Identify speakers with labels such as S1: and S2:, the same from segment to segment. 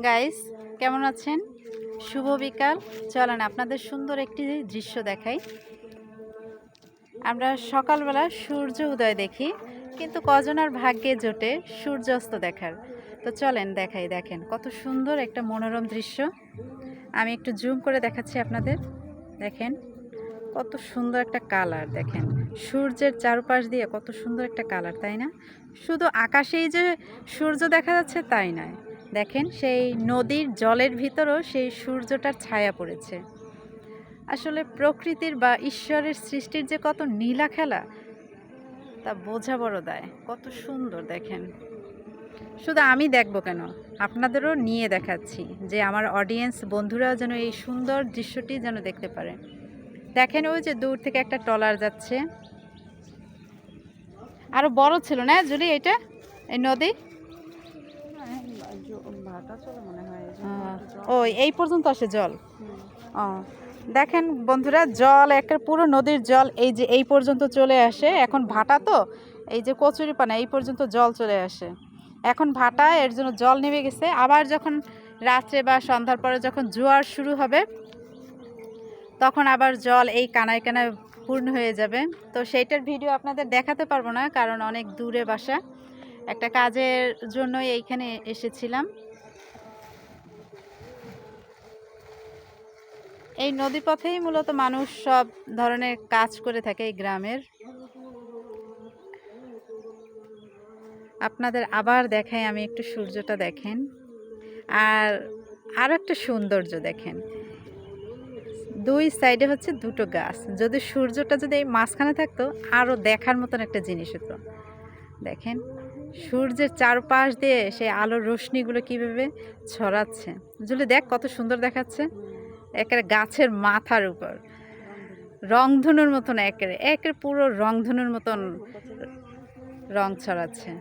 S1: Guys, কেমন আছেন? শুভ বিকাল। চলেন আপনাদের সুন্দর একটি দৃশ্য দেখাই। আমরা সকালবেলা সূর্য উদয় দেখি, কিন্তু কজনের ভাগ্যে জোটে সূর্যাস্ত দেখার। তো চলেন দেখাই। দেখেন কত সুন্দর একটা মনোরম দৃশ্য। আমি একটু জুম করে দেখাচ্ছি আপনাদের। দেখেন কত সুন্দর একটা কালার। দেখেন সূর্যের চারপাশ দিয়ে কত সুন্দর একটা কালার, তাই না? শুধু আকাশেই যে সূর্য দেখা যাচ্ছে তাই নয়, দেখেন সেই নদীর জলের ভিতরেও সেই সূর্যটার ছায়া পড়েছে। আসলে প্রকৃতির বা ঈশ্বরের সৃষ্টির যে কত নীলা খেলা তা বোঝা বড় দায়। কত সুন্দর দেখেন। শুধু আমি দেখবো কেন, আপনাদেরও নিয়ে দেখাচ্ছি যে আমার অডিয়েন্স বন্ধুরাও যেন এই সুন্দর দৃশ্যটি যেন দেখতে পারে। দেখেন ওই যে দূর থেকে একটা ট্রলার যাচ্ছে। আরো বড় ছিল না জুলি এটা, এই নদী? ও এই পর্যন্ত আসে জল? ও দেখেন বন্ধুরা, জল একটা পুরো নদীর জল এই যে এই পর্যন্ত চলে আসে। এখন ভাটা তো, এই যে কচুরিপানা এই পর্যন্ত জল চলে আসে। এখন ভাটা, এর জন্য জল নেমে গেছে। আবার যখন রাত্রে বা সন্ধ্যার পরে যখন জোয়ার শুরু হবে, তখন আবার জল এই কানায় কানায় পূর্ণ হয়ে যাবে। তো সেইটার ভিডিও আপনাদের দেখাতে পারবো না, কারণ অনেক দূরে বাসা। একটা কাজের জন্যই এইখানে এসেছিলাম। এই নদীপথেই মূলত মানুষ সব ধরনের কাজ করে থাকে এই গ্রামের। আপনাদের আবার দেখাই আমি একটু সূর্যটা। দেখেন আর আরও একটা সৌন্দর্য দেখেন, দুই সাইডে হচ্ছে দুটো গাছ। যদি সূর্যটা যদি এই মাঝখানে থাকতো আরও দেখার মতন একটা জিনিস হতো। দেখেন সূর্যের চারপাশ দিয়ে সেই আলোর রশ্মিগুলো কীভাবে ছড়াচ্ছে। যদি দেখ কত সুন্দর দেখাচ্ছে। একেবারে গাছের মাথার উপর রংধনুর মতন, একের পুরো রংধনুর মতন রং ছড়াচ্ছে।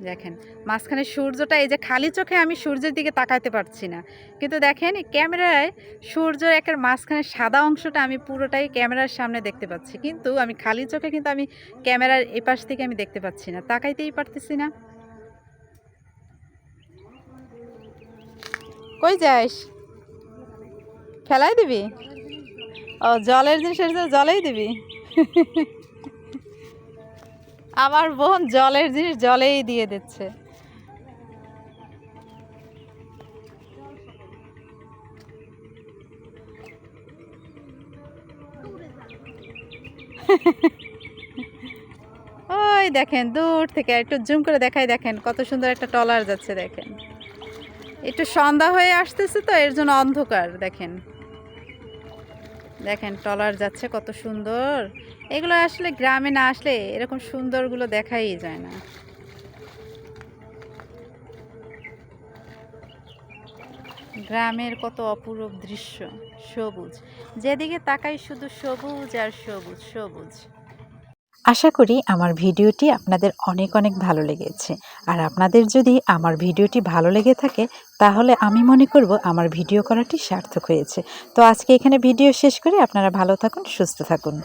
S1: দেখেন মাঝখানে সূর্যটা, এই যে খালি চোখে আমি সূর্যের দিকে তাকাইতে পারছি না, কিন্তু দেখেন ক্যামেরায় সূর্যের একের মাঝখানে সাদা অংশটা আমি পুরোটাই ক্যামেরার সামনে দেখতে পাচ্ছি, কিন্তু আমি খালি চোখে কিন্তু আমি ক্যামেরার এপাশ থেকে আমি দেখতে পাচ্ছি না, তাকাইতেই পারতেছি না। কই যাস? ফেলাই দিবি? ও জলের জিনিস জলেই দিবি? আমার বোন জলের জিনিস জলেই দিয়ে দিচ্ছে। ওই দেখেন দূর থেকে একটু জুম করে দেখাই। দেখেন কত সুন্দর একটা ট্রলার যাচ্ছে। দেখেন একটু সন্ধ্যা হয়ে আসতেছে তো এর জন্য অন্ধকার। দেখেন দেখেন ট্রলার যাচ্ছে কত সুন্দর। এগুলো আসলে গ্রামে না আসলে এরকম সুন্দরগুলো দেখাই যায় না। গ্রামের কত অপূরূপ দৃশ্য, সবুজ, যেদিকে তাকাই শুধু সবুজ আর সবুজ সবুজ।
S2: আশা করি আমার ভিডিওটি আপনাদের অনেক অনেক ভালো লেগেছে। আর আপনাদের যদি আমার ভিডিওটি ভালো লেগে থাকে তাহলে আমি মনে করব আমার ভিডিও করাটি সার্থক হয়েছে। তো আজকে এখানে ভিডিও শেষ করে আপনারা ভালো থাকুন, সুস্থ থাকুন।